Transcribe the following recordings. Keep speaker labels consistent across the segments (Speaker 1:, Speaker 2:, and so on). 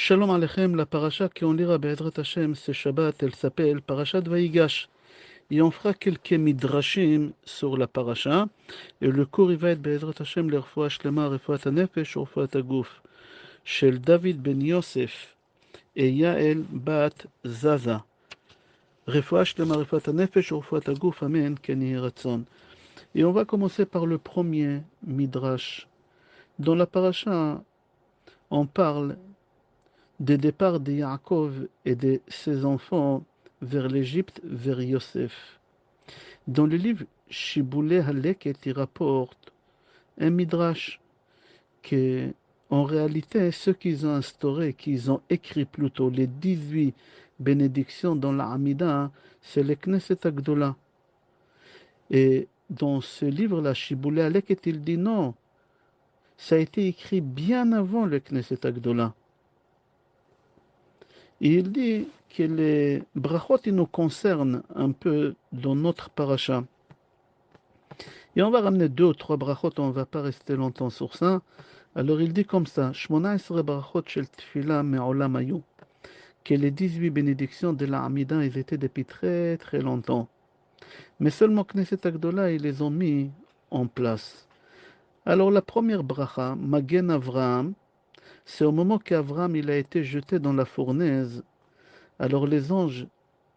Speaker 1: Shalom Aleichem, la paracha qu'on lira Be'ezrat Hashem ce Shabbat, elle s'appelle Parashat Vayigash. Et on fera quelques midrashim sur la paracha. Et le cours il va être Be'ezrat Hashem, l'Refoua Shlema, Refoua Tanefesh, Refoua Tagouf. Shel David ben Yosef et Yael bat Zaza. Refoua Shlema, Refoua Tanefesh, Refoua Tagouf, Amen, Ken Yehi Ratzon. Et on va commencer par le premier midrash. Dans la paracha, on parle des départs de Yaakov et de ses enfants vers l'Égypte, vers Yosef. Dans le livre Shiboulé Haleket, il rapporte un midrash que, en réalité, ceux qu'ils ont instauré, qu'ils ont écrit plutôt, les 18 bénédictions dans la Hamida, c'est le Knesset Agdola. Et dans ce livre-là, Shiboulé Haleket, il dit non, ça a été écrit bien avant le Knesset Agdola. Et il dit que les brachot ils nous concernent un peu dans notre paracha. Et on va ramener 2 ou 3 brachot, on ne va pas rester longtemps sur ça. Alors il dit comme ça, Shmona Esrei brachot shel tefila me'olam hayu, que les 18 bénédictions de la Hamida, ils étaient depuis très très longtemps. Mais seulement Knesset Agdola, ils les ont mis en place. Alors la première bracha, Magen Avraham, c'est au moment qu'Avraham il a été jeté dans la fournaise. Alors les anges,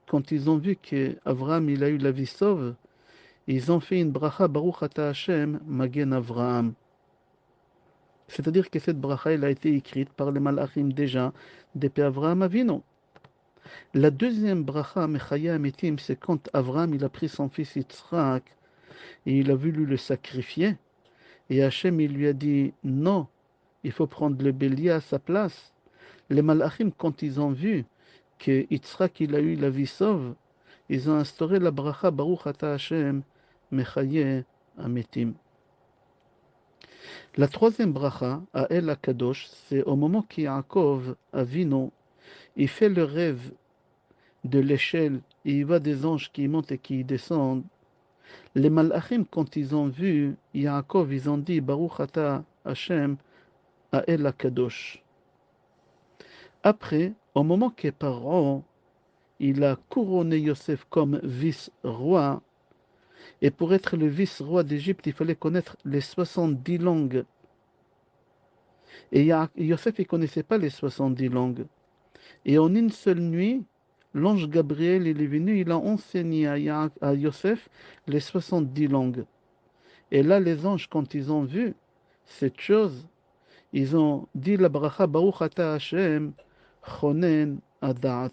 Speaker 1: quand ils ont vu qu'Avraham il a eu la vie sauve, ils ont fait une bracha Baruch Ata Hashem Magen Avraham. C'est-à-dire que cette bracha elle a été écrite par les malachim déjà depuis Avraham Avinu. La deuxième bracha Mechaya Ametim, c'est quand Avraham il a pris son fils Yitzhak et il a voulu le sacrifier. Et Hashem il lui a dit non, il faut prendre le bélier à sa place. Les malachim quand ils ont vu que Yitzhak il a eu la vie sauve, ils ont instauré la bracha Baruch Ata Hashem Mechaye Ametim. La troisième bracha, à El Akadosh, c'est au moment qu'Yaakov Avinu, il fait le rêve de l'échelle et il voit des anges qui montent et qui descendent. Les malachim, quand ils ont vu Yaakov, ils ont dit Baruch Ata Hashem à El Akadosh. Après, au moment que Paro, il a couronné Yosef comme vice-roi, et pour être le vice-roi d'Égypte, il fallait connaître les 70 langues. Et Yosef, il ne connaissait pas les 70 langues. Et en une seule nuit, l'ange Gabriel, il est venu, il a enseigné à Yosef les 70 langues. Et là, les anges, quand ils ont vu cette chose, ils ont dit la bracha Baruch Ata Hashem Chonen Adat.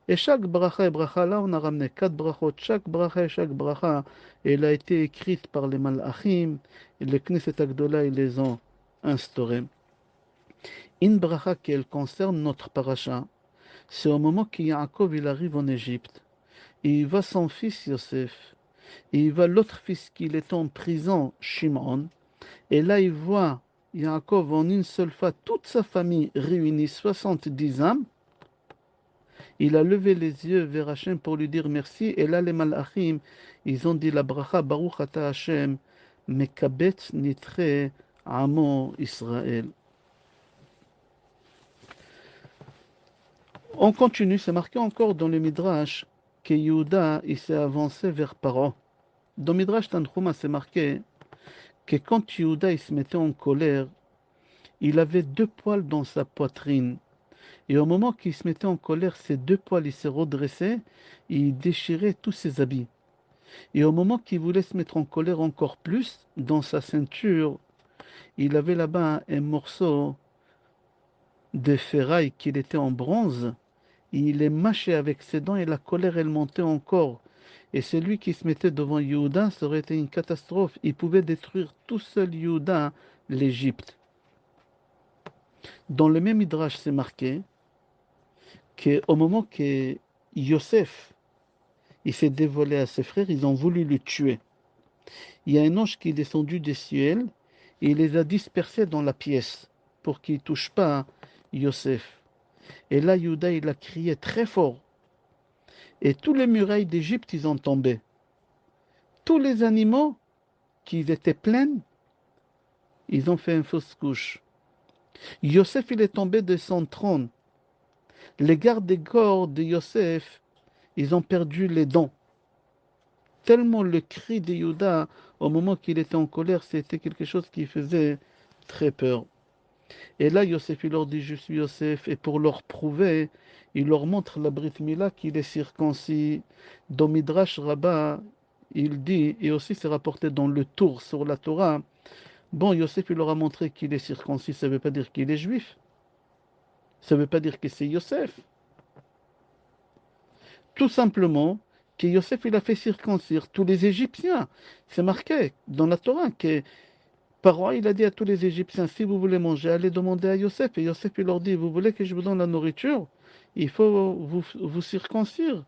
Speaker 1: Et chaque bracha et bracha, là, on a ramené 4 brachot. Chaque bracha et chaque bracha, elle a été écrite par les malachim. Et les Knesset Agdola, ils les ont instaurés. Une bracha qui concerne notre paracha, c'est au moment que Yaakov il arrive en Égypte. Et il voit son fils Yosef. Et il voit l'autre fils qui est en prison, Shimon. Et là, il voit Yaakov en une seule fois, toute sa famille réunie, 70 âmes. Il a levé les yeux vers Hachem pour lui dire merci. Et là, les malachim, ils ont dit la bracha Baruch Ata Hashem, Mekabetz Nitre Amo Israël. On continue, c'est marqué encore dans le Midrash que Yehuda il s'est avancé vers Paro. Dans Midrash Tanchuma, c'est marqué que quand Yehuda il se mettait en colère, il avait 2 poils dans sa poitrine. Et au moment qu'il se mettait en colère, ces 2 poils ils se redressaient et il déchirait tous ses habits. Et au moment qu'il voulait se mettre en colère encore plus, dans sa ceinture, il avait là-bas un morceau de ferraille qu'il était en bronze. Il est mâché avec ses dents et la colère elle montait encore. Et celui qui se mettait devant Yehuda, ça aurait été une catastrophe. Il pouvait détruire tout seul Yehuda, l'Égypte. Dans le même Midrash, c'est marqué qu'au moment que Yosef il s'est dévoilé à ses frères, ils ont voulu le tuer. Il y a un ange qui est descendu du ciel et il les a dispersés dans la pièce pour qu'ils ne touchent pas Yosef. Et là, Yehuda, il a crié très fort. Et tous les murailles d'Égypte, ils ont tombé. Tous les animaux qui étaient pleins, ils ont fait une fausse couche. Yosef, il est tombé de son trône. Les gardes des corps de Yosef, ils ont perdu les dents. Tellement le cri de Juda, au moment qu'il était en colère, c'était quelque chose qui faisait très peur. Et là, Yosef, il leur dit, je suis Yosef. Et pour leur prouver, il leur montre la Brit Mila qu'il est circoncis. Dans Midrash Rabbah, il dit, et aussi c'est rapporté dans le Tour sur la Torah, bon, Yosef, il leur a montré qu'il est circoncis, ça ne veut pas dire qu'il est juif. Ça ne veut pas dire que c'est Yosef. Tout simplement que Yosef, il a fait circoncire tous les Égyptiens. C'est marqué dans la Torah que Paro, il a dit à tous les Égyptiens, si vous voulez manger, allez demander à Yosef. Et Yosef, il leur dit, vous voulez que je vous donne la nourriture? Il faut vous circoncire.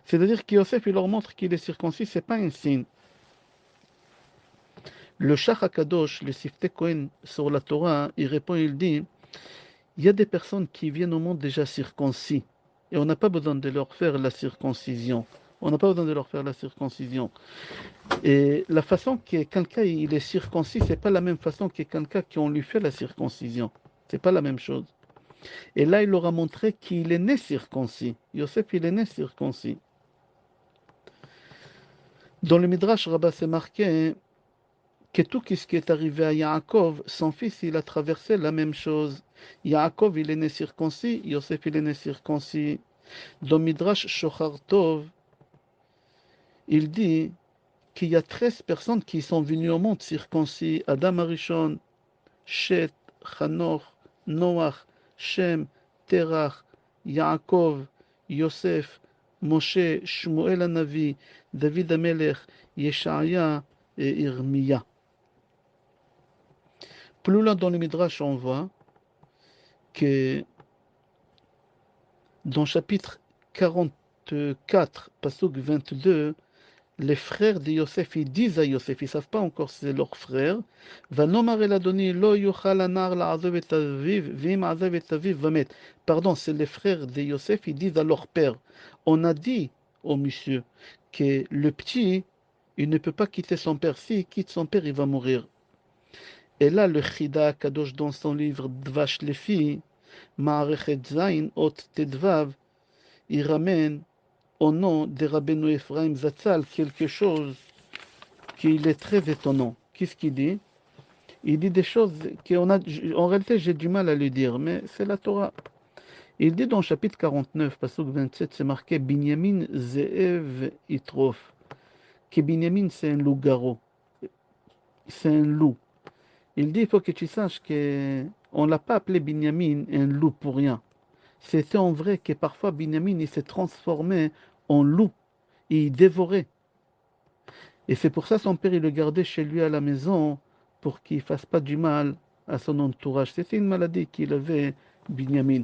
Speaker 1: C'est-à-dire que Yosef, il leur montre qu'il est circoncis, ce n'est pas un signe. Le Shach HaKadosh, le Siftei Kohen sur la Torah, il répond, il dit, il y a des personnes qui viennent au monde déjà circoncis. Et on n'a pas besoin de leur faire la circoncision. On n'a pas besoin de leur faire la circoncision. Et la façon que quelqu'un il est circoncis, c'est pas la même façon que quelqu'un qui on lui fait la circoncision. C'est pas la même chose. Et là, il leur a montré qu'il est né circoncis. Yosef, il est né circoncis. Dans le Midrash Rabbah, c'est marqué que tout ce qui est arrivé à Yaakov, son fils, il a traversé la même chose. Yaakov, il est né circoncis. Yosef, il est né circoncis. Dans Midrash Shochar Tov, il dit qu'il y a 13 personnes qui sont venues au monde circoncis. Adam Arishon, Shet, Chanoch, Noach, Shem, Terach, Yaakov, Yosef, Moshe, Shmuel Hanavi, David Amelech, Yeshaya et Irmia. Plus loin dans le Midrash, on voit que dans chapitre 44, pasuk 22, les frères de Yosef, ils disent à Yosef, ils ne savent pas encore si c'est leur frère, pardon, c'est les frères de Yosef, ils disent à leur père, on a dit au monsieur que le petit, il ne peut pas quitter son père. S'il quitte son père, il va mourir. Et là, le Chida Kadosh, dans son livre Dvash Lefi, Ma'arechet Zain, Ot Tedvav, il ramène au nom de Rabbeinu Ephraim Zatzal quelque chose qui est très étonnant. Qu'est-ce qu'il dit? Il dit des choses qu'on a, en réalité j'ai du mal à le dire, mais c'est la Torah. Il dit dans le chapitre 49, passage 27, c'est marqué Binyamin Ze'ev Itrof, que Binyamin c'est un loup-garou, c'est un loup. Il dit, il faut que tu saches qu'on ne l'a pas appelé Binyamin un loup pour rien. C'était en vrai que parfois Binyamin il s'est transformé en loup, et il dévorait. Et c'est pour ça son père il le gardait chez lui à la maison pour qu'il ne fasse pas du mal à son entourage. C'était une maladie qu'il avait, Binyamin.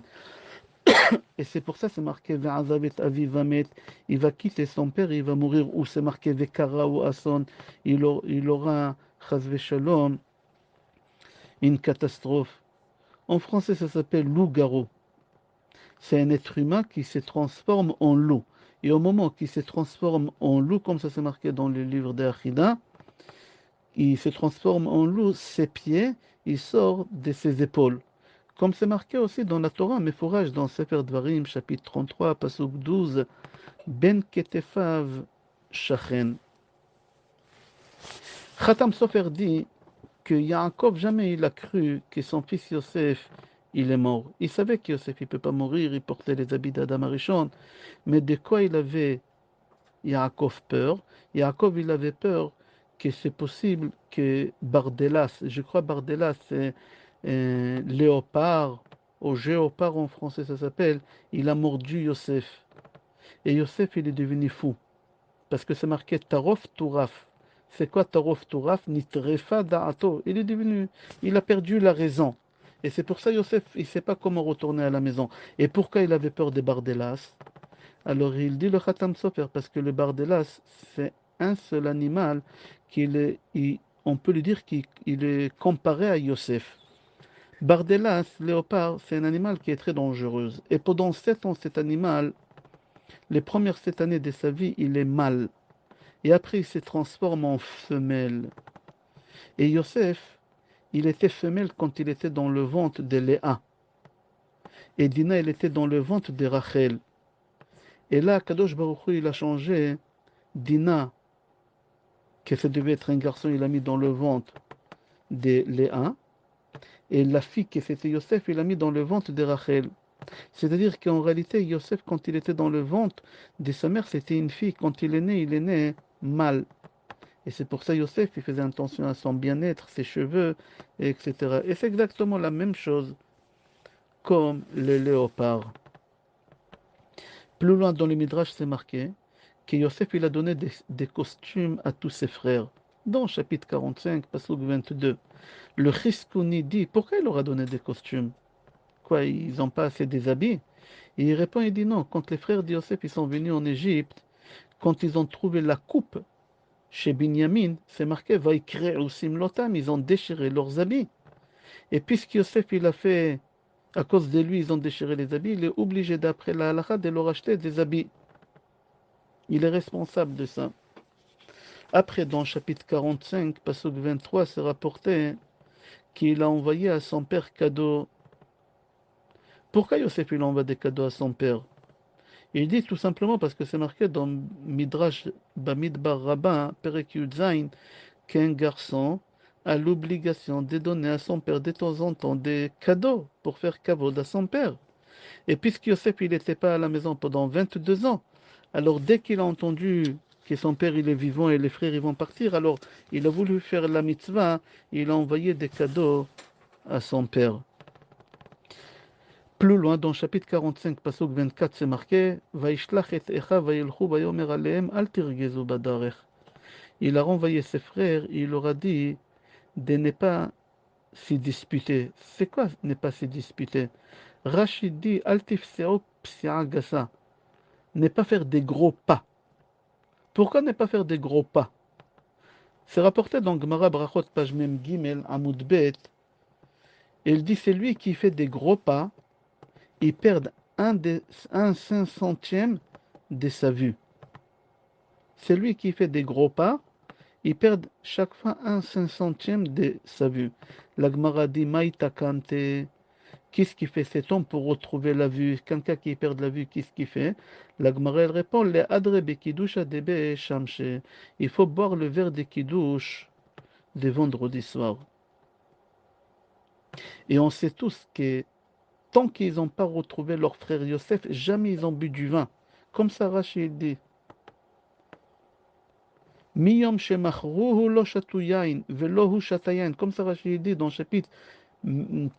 Speaker 1: Et c'est pour ça c'est marqué Ve'azavet aviv vamet. Il va quitter son père et il va mourir. Ou c'est marqué Ve'kara ou Ason. Il aura, chas shalom, une catastrophe. En français ça s'appelle loup-garou. C'est un être humain qui se transforme en loup. Et au moment qu'il se transforme en loup, comme ça c'est marqué dans le livre d'Achida, il se transforme en loup, ses pieds, il sort de ses épaules. Comme c'est marqué aussi dans la Torah, Mefourage, dans Sefer Dvarim, chapitre 33, pasuk 12, Ben Ketefav Shachen. Khatam Sofer dit que Yaakov jamais il a cru que son fils Yosef il est mort. Il savait que Yosef il peut pas mourir, il portait les habits d'Adam Arishon, mais de quoi il avait Yaakov peur? Yaakov il avait peur que c'est possible que Bardelas, je crois Bardelas c'est un léopard, ou géopard en français ça s'appelle, il a mordu Yosef. Et Yosef il est devenu fou. Parce que c'est marqué Tarof Touraf. C'est quoi Tarof Touraf? Nitrefa Da'ato. Il a perdu la raison. Et c'est pour ça Yosef, il ne sait pas comment retourner à la maison. Et pourquoi il avait peur des Bardelas? Alors il dit le Khatam Sofer, parce que le Bardelas, c'est un seul animal on peut lui dire qu'il est comparé à Yosef. Bardelas, léopard, c'est un animal qui est très dangereux. Et pendant 7 ans, cet animal, les premières 7 années de sa vie, il est mâle. Et après, il se transforme en femelle. Et Yosef, il était femelle quand il était dans le ventre de Léa. Et Dina, elle était dans le ventre de Rachel. Et là, Kadosh Baruch Hu, il a changé Dina, que ça devait être un garçon, il l'a mis dans le ventre de Léa. Et la fille qui c'était Yosef, il l'a mis dans le ventre de Rachel. C'est-à-dire qu'en réalité, Yosef, quand il était dans le ventre de sa mère, c'était une fille. Quand il est né mâle. Et c'est pour ça Yosef, il faisait attention à son bien-être, ses cheveux, etc. Et c'est exactement la même chose comme le léopard. Plus loin dans le Midrash, c'est marqué que Yosef, il a donné des costumes à tous ses frères. Dans le chapitre 45, Pasuk 22, le Chiskouni dit, pourquoi il leur a donné des costumes? Quoi, ils n'ont pas assez des habits? Et il répond, il dit non, quand les frères de Yosef, ils sont venus en Égypte, quand ils ont trouvé la coupe chez Binyamin, c'est marqué, Vaikreu Simlotam, ils ont déchiré leurs habits. Et puisque Yosef, il a fait, à cause de lui, ils ont déchiré les habits, il est obligé, d'après la halakha, de leur acheter des habits. Il est responsable de ça. Après, dans le chapitre 45, Pasuk 23, c'est rapporté qu'il a envoyé à son père cadeau. Pourquoi Yosef il envoie des cadeaux à son père? Il dit tout simplement parce que c'est marqué dans Midrash Bamidbar Rabbin, Perek Yudzain, qu'un garçon a l'obligation de donner à son père de temps en temps des cadeaux pour faire kavod à son père. Et puisque Yosef il n'était pas à la maison pendant 22 ans, alors dès qu'il a entendu que son père il est vivant et les frères ils vont partir, alors il a voulu faire la mitzvah, il a envoyé des cadeaux à son père. Plus loin, dans le chapitre 45, pasuk 24, c'est marqué Vaishlach et echa vayelchu vayomer alehem al tirgezu badarech. Il a renvoyé ses frères, il leur a dit de ne pas s'y disputer. C'est quoi ne pas s'y disputer? Rachid dit al tifseo psia gasa. Ne pas faire des gros pas. Pourquoi ne pas faire des gros pas? C'est rapporté dans Gemara Brachot, page Mem Gimel, Amud Bet. Il dit c'est lui qui fait des gros pas, il perd un 500e de sa vue. C'est lui qui fait des gros pas, il perd chaque fois un 500e de sa vue. La Gemara dit Maïta Kante. Qu'est-ce qui fait cet homme pour retrouver la vue? Quelqu'un qui perd la vue, qu'est-ce qu'il fait? La Gemara elle répond les adrebe kiddush adebe shamche. Il faut boire le verre de kiddush de vendredi soir. Et on sait tous que tant qu'ils n'ont pas retrouvé leur frère Yosef, jamais ils ont bu du vin. Comme ça, Rachid dit. Miyom shemachruhu lo shatu yain velo hu shatayain. Comme ça, Rachid dit dans le chapitre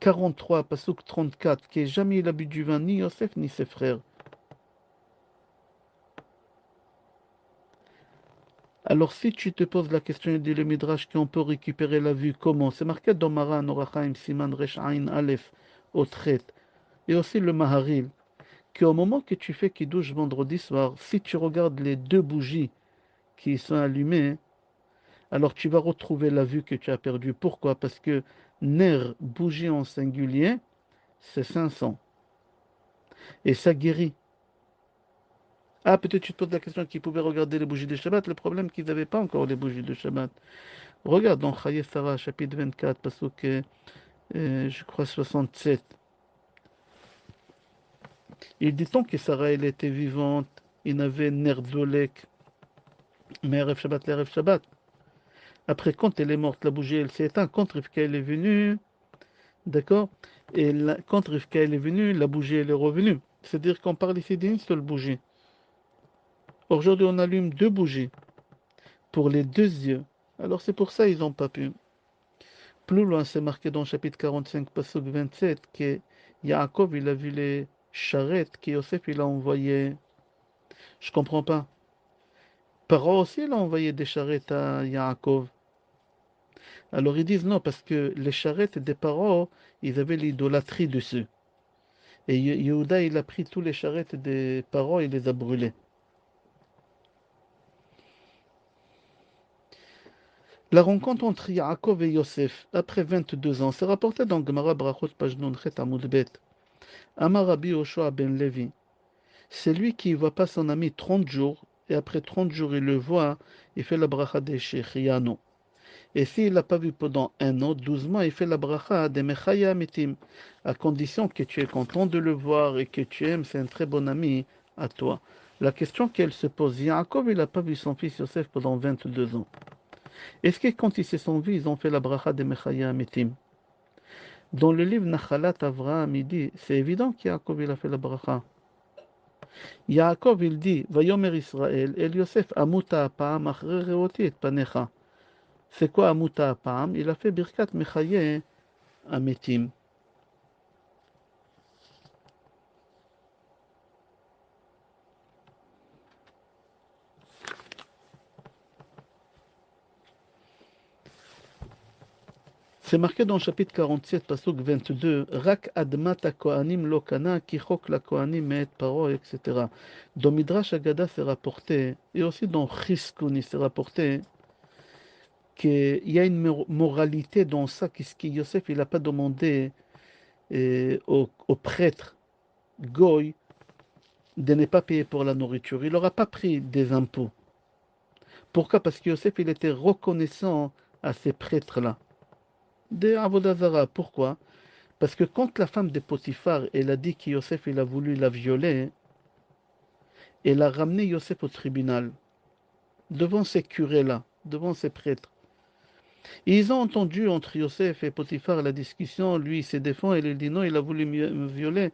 Speaker 1: 43, pasuk 34, que jamais il a bu du vin, ni Yosef, ni ses frères. Alors, si tu te poses la question, dit le Midrash, qu'on peut récupérer la vue, comment? C'est marqué dans Maran, Orachaim, Siman, Resh, Ain, Aleph, Otret, et aussi le Maharil, qu'au moment que tu fais Kiddush vendredi soir, si tu regardes les deux bougies qui sont allumées, alors tu vas retrouver la vue que tu as perdue. Pourquoi? Parce que ner, bougie en singulier, c'est 500. Et ça guérit. Ah, peut-être tu te poses la question qu'ils pouvaient regarder les bougies de Shabbat. Le problème, c'est qu'ils n'avaient pas encore les bougies de Shabbat. Regarde dans Chaye Sarah, chapitre 24, pasuk, je crois 67. Il dit tant que Sarah, elle était vivante, il n'avait Nerdolek, mais Erev Shabbat, l'Erev Shabbat. Après, quand elle est morte, la bougie, elle s'est éteinte. Quand Rivka, elle est venue, d'accord? Et quand Rivka, elle est venue, la bougie, elle est revenue. C'est-à-dire qu'on parle ici d'une seule bougie. Aujourd'hui, on allume deux bougies pour les deux yeux. Alors, c'est pour ça qu'ils n'ont pas pu. Plus loin, c'est marqué dans le chapitre 45, pasuk 27, que Yaakov, il a vu les charrettes que Yosef, il a envoyées. Je comprends pas. Paro aussi, il a envoyé des charrettes à Yaakov. Alors ils disent non, parce que les charrettes des Paro, ils avaient l'idolâtrie dessus. Et Yehuda, il a pris tous les charrettes des Paro et les a brûlées. La rencontre entre Yaakov et Yosef, après 22 ans, c'est rapporté dans Gemara Brachot, page Nonchet Amud Bet. Amar Rabbi Yoshua ben Levi. C'est lui qui ne voit pas son ami 30 jours, et après 30 jours, il le voit, il fait la bracha des Shechiano. Et s'il l'a pas vu pendant 1 an, 12 mois, il fait la bracha des Mechaya Amitim, à condition que tu es content de le voir et que tu aimes, c'est un très bon ami à toi. La question qu'elle se pose, Yaakov, il n'a pas vu son fils Yosef pendant 22 ans. Est-ce que quand ils se sont vus, ils ont fait la bracha des Mechaya Amitim? Dans le livre Nachalat Avraham, il dit, c'est évident qu'Yaakov, il a fait la bracha. Yaakov, il dit, Vayomer Israël, El Yosef, Amuta apam, achre reoti et panecha. C'est quoi Amuta apam? Il a fait Birkat Mechaye Ametim. C'est marqué dans le chapitre 47, pasuk 22, Rak admata kohanim lokana kichok la kohanim meet paro, etc. Dans Midrash Agada, c'est rapporté, et aussi dans Chizkuni, c'est rapporté qu'il y a une moralité dans ça, qu'est-ce que Yosef, il n'a pas demandé au prêtre Goy de ne pas payer pour la nourriture. Il n'aura pas pris des impôts. Pourquoi? Parce que Yosef, il était reconnaissant à ces prêtres-là. Des Avodazara. Pourquoi? Parce que quand la femme de Potiphar, elle a dit que Yosef, il a voulu la violer, elle a ramené Yosef au tribunal, devant ces curés-là, devant ces prêtres. Et ils ont entendu entre Yosef et Potiphar la discussion, lui il se défend, elle dit non, il a voulu me violer.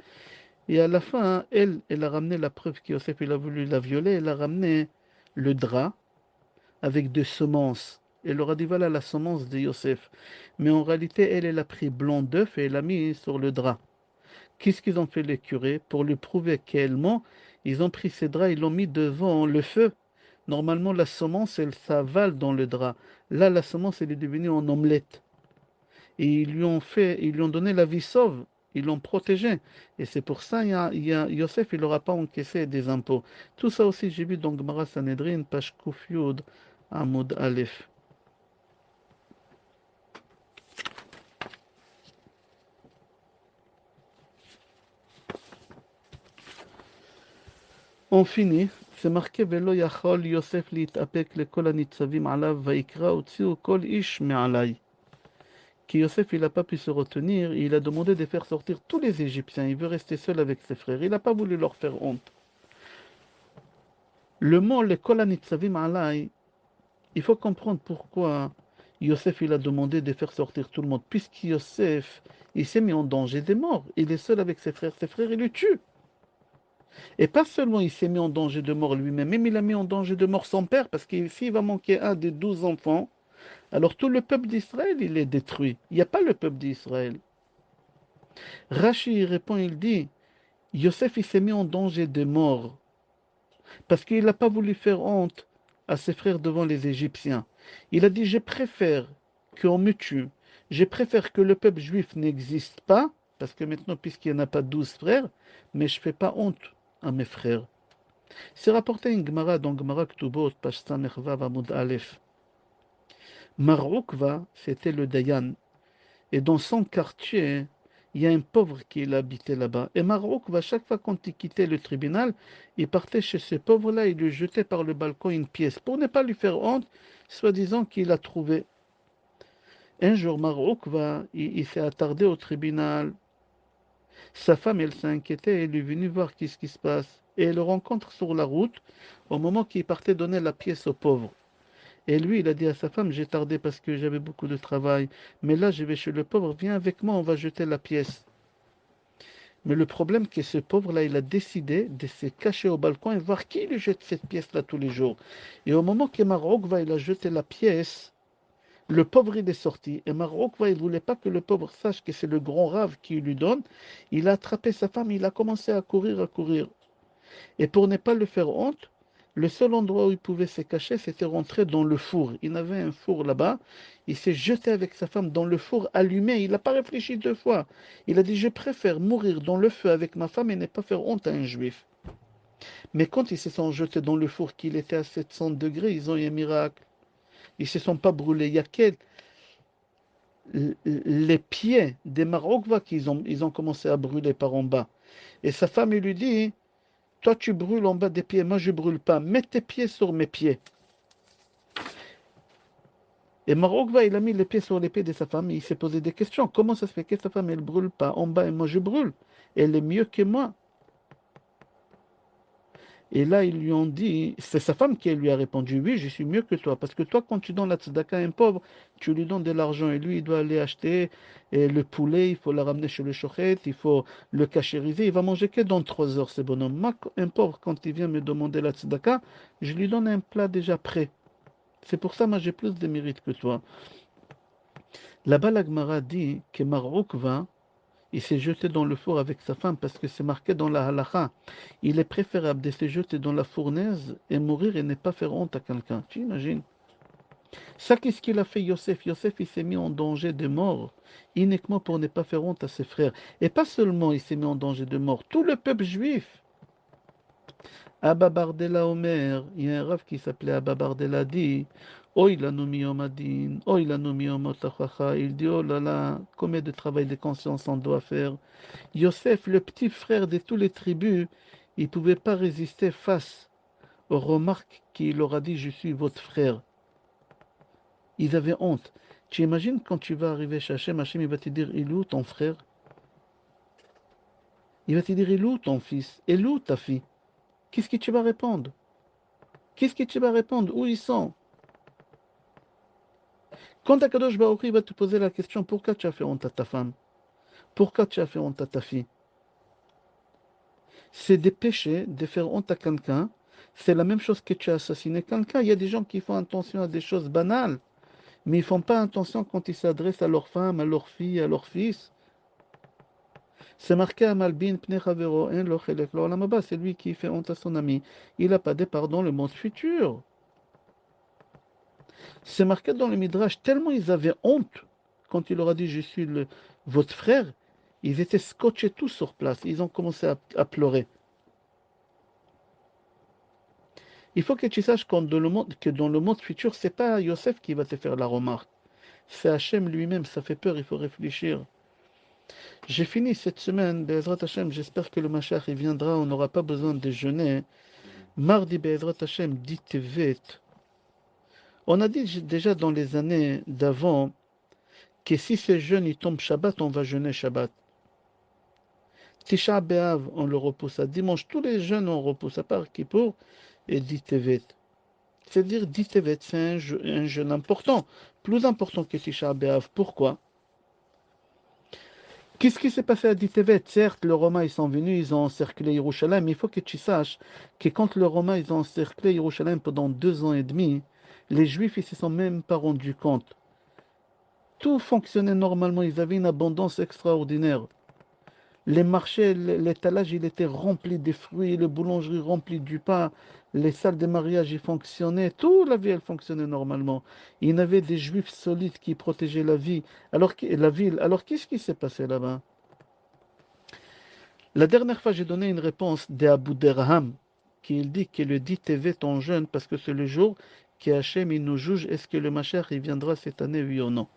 Speaker 1: Et à la fin, elle a ramené la preuve que Yosef, il a voulu la violer, elle a ramené le drap avec des semences. Elle leur a dit voilà la semence de Yosef. Mais en réalité, elle a pris blanc d'œuf et elle l'a mis sur le drap. Qu'est-ce qu'ils ont fait les curés? Pour lui prouver qu'elle ment, ils ont pris ces draps, ils l'ont mis devant le feu. Normalement, la semence, elle s'avale dans le drap. Là, la semence, elle est devenue en omelette. Et ils lui ont donné la vie sauve. Ils l'ont protégé. Et c'est pour ça, Yosef, il n'aura pas encaissé des impôts. Tout ça aussi, j'ai vu dans Gemara Sanhedrin, page Kufyud, Amoud Aleph. On finit. C'est marqué Velo yachol Yosef להתאפק לכל הניצבים עליו ויקרא הוציאו כל איש מעלי. Qui Yosef, il n'a pas pu se retenir, il a demandé de faire sortir tous les Égyptiens. Il veut rester seul avec ses frères. Il n'a pas voulu leur faire honte. Le mot le kol hanitzavim alai, il faut comprendre pourquoi Yosef, il a demandé de faire sortir tout le monde. Puisque Yosef, il s'est mis en danger des morts. Il est seul avec ses frères. Ses frères, il le tue. Et pas seulement il s'est mis en danger de mort lui-même, même il a mis en danger de mort son père, parce que s'il va manquer un des 12 enfants, alors tout le peuple d'Israël, il est détruit. Il n'y a pas le peuple d'Israël. Rachi répond, il dit, Yosef, il s'est mis en danger de mort, parce qu'il n'a pas voulu faire honte à ses frères devant les Égyptiens. Il a dit, je préfère qu'on me tue, je préfère que le peuple juif n'existe pas, parce que maintenant, puisqu'il n'y en a pas 12 frères, mais je ne fais pas honte à mes frères. C'est rapporté une Gemara dans Gemara Ktubot, page Samechvav Amud Aleph. Mar Ukva, c'était le Dayan. Et dans son quartier, il y a un pauvre qui habitait là-bas. Et Mar Ukva, chaque fois qu'on quittait le tribunal, il partait chez ce pauvre-là, il lui jetait par le balcon une pièce, pour ne pas lui faire honte, soi-disant qu'il a trouvé. Un jour, Mar Ukva, il s'est attardé au tribunal. Sa femme, elle s'est inquiétée, elle est venue voir qu'est-ce qui se passe. Et elle le rencontre sur la route, au moment qu'il partait donner la pièce au pauvre. Et lui, il a dit à sa femme, j'ai tardé parce que j'avais beaucoup de travail. Mais là, je vais chez le pauvre, viens avec moi, on va jeter la pièce. Mais le problème, c'est que ce pauvre-là, il a décidé de se cacher au balcon et voir qui lui jette cette pièce-là tous les jours. Et au moment que Marokva, il a jeté la pièce, le pauvre, il est sorti. Et Marokva, il ne voulait pas que le pauvre sache que c'est le grand rave qui lui donne. Il a attrapé sa femme, il a commencé à courir, à courir. Et pour ne pas le faire honte, le seul endroit où il pouvait se cacher, c'était rentrer dans le four. Il avait un four là-bas. Il s'est jeté avec sa femme dans le four allumé. Il n'a pas réfléchi 2 fois. Il a dit, je préfère mourir dans le feu avec ma femme et ne pas faire honte à un juif. Mais quand ils se sont jetés dans le four, qu'il était à 700 degrés, ils ont eu un miracle. Ils ne se sont pas brûlés. Il y a les pieds des Marokva ils ont commencé à brûler par en bas. Et sa femme, il lui dit, toi, tu brûles en bas des pieds, moi, je ne brûle pas. Mets tes pieds sur mes pieds. Et Marokva, il a mis les pieds sur les pieds de sa femme et il s'est posé des questions. Comment ça se fait que sa femme, elle brûle pas en bas et moi je brûle? Elle est mieux que moi. Et là, ils lui ont dit, c'est sa femme qui lui a répondu, oui, je suis mieux que toi. Parce que toi, quand tu donnes la tzedaka à un pauvre, tu lui donnes de l'argent et lui, il doit aller acheter le poulet, il faut le ramener chez le shochet, il faut le cachériser. Il va manger que dans 3 heures, ce bonhomme. Moi, un pauvre, quand il vient me demander la tzedaka, je lui donne un plat déjà prêt. C'est pour ça, moi, j'ai plus de mérite que toi. Là-bas, la Gemara dit que Marokva, il s'est jeté dans le four avec sa femme parce que c'est marqué dans la halakha. Il est préférable de se jeter dans la fournaise et mourir et ne pas faire honte à quelqu'un. Tu imagines? Ça, qu'est-ce qu'il a fait Yosef? Yosef, il s'est mis en danger de mort uniquement pour ne pas faire honte à ses frères. Et pas seulement il s'est mis en danger de mort, tout le peuple juif. Abba Bardella Omer, il y a un rave qui s'appelait Abba Bardella dit Oy la nomi omadin, oy la nomi omotachacha. Il dit oh là là, combien de travail de conscience on doit faire. Yosef, le petit frère de toutes les tribus, il ne pouvait pas résister face aux remarques qu'il leur a dit je suis votre frère. Ils avaient honte. Tu imagines quand tu vas arriver chez Hachem, Hachem il va te dire il est où ton frère? Il va te dire il est où ton fils? Il est où ta fille? Qu'est-ce que tu vas répondre? Qu'est-ce que tu vas répondre? Où ils sont? Quand Akadosh Baruch Hu va te poser la question pourquoi tu as fait honte à ta femme? Pourquoi tu as fait honte à ta fille? C'est des péchés de faire honte à quelqu'un. C'est la même chose que tu as assassiné quelqu'un. Il y a des gens qui font attention à des choses banales, mais ils ne font pas attention quand ils s'adressent à leur femme, à leur fille, à leur fils. C'est marqué à Malbin Pne Chavero, hein, lo chelek lo olam haba. C'est lui qui fait honte à son ami. Il n'a pas de pardon le monde futur. C'est marqué dans le Midrash, tellement ils avaient honte quand il leur a dit je suis votre frère, ils étaient scotchés tous sur place. Ils ont commencé à pleurer. Il faut que tu saches que dans le monde futur, c'est pas Yosef qui va te faire la remarque. C'est Hachem lui-même, ça fait peur, il faut réfléchir. J'ai fini cette semaine, Be'ezrat Hachem, j'espère que le Mashiach il viendra, on n'aura pas besoin de jeûner. Mardi Be'ezrat Hachem, dit Tevet. On a dit déjà dans les années d'avant que si ce jeûne il tombe Shabbat, on va jeûner Shabbat. Tisha B'Av, on le repousse à dimanche. Tous les jeûnes, on repousse à part Kippour et dit Tevet. C'est-à-dire, dit Tevet, c'est un jeûne important, plus important que Tisha B'Av. Pourquoi? Qu'est-ce qui s'est passé à Ditevet? Certes, les Romains ils sont venus, ils ont encerclé Yerushalayim, mais il faut que tu saches que quand les Romains ils ont encerclé Yerushalayim pendant 2 ans et demi, les Juifs ils se sont même pas rendus compte. Tout fonctionnait normalement, ils avaient une abondance extraordinaire. Les marchés, l'étalage, il était rempli de fruits, les boulangeries remplies du pain, les salles de mariage, ils fonctionnaient, toute la vie, elle fonctionnait normalement. Il y avait des juifs solides qui protégeaient la ville. Alors, qu'est-ce qui s'est passé là-bas? La dernière fois, j'ai donné une réponse d'Abu Derham, qui dit que le dit TV en jeûne parce que c'est le jour que Hachem il nous juge, est-ce que le Mashiach il viendra cette année, oui ou non?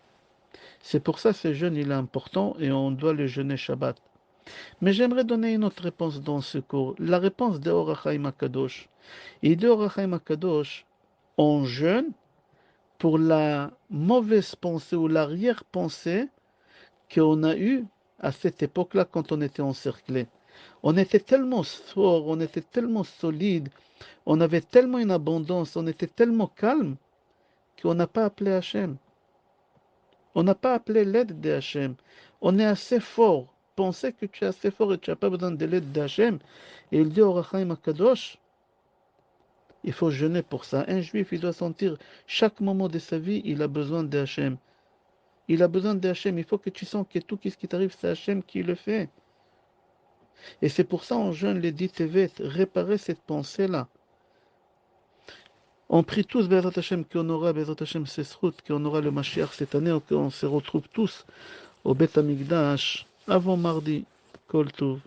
Speaker 1: C'est pour ça que ce jeûne il est important et on doit le jeûner Shabbat. Mais j'aimerais donner une autre réponse dans ce cours. La réponse de Or HaChaim HaKadosh. Et de Or HaChaim HaKadosh, on jeûne pour la mauvaise pensée ou l'arrière-pensée qu'on a eue à cette époque-là quand on était encerclé. On était tellement fort, on était tellement solide, on avait tellement une abondance, on était tellement calme qu'on n'a pas appelé Hachem. On n'a pas appelé l'aide de Hachem. On est assez fort. Pensez que tu es assez fort et tu n'as pas besoin de l'aide d'Hachem. Et il dit au Rachaim Akadosh, il faut jeûner pour ça. Un juif, il doit sentir chaque moment de sa vie, il a besoin d'Hachem. Il a besoin d'Hachem. Il faut que tu sens que tout ce qui t'arrive, c'est Hachem qui le fait. Et c'est pour ça on jeûne les 10 Tevet, réparer cette pensée-là. On prie tous, Bezrat Hashem, qu'on aura, Bezrat Hashem, Sesrout, qu'on aura le Mashiach cette année, qu'on se retrouve tous au Beth Amikdash avant mardi. Kol Tov.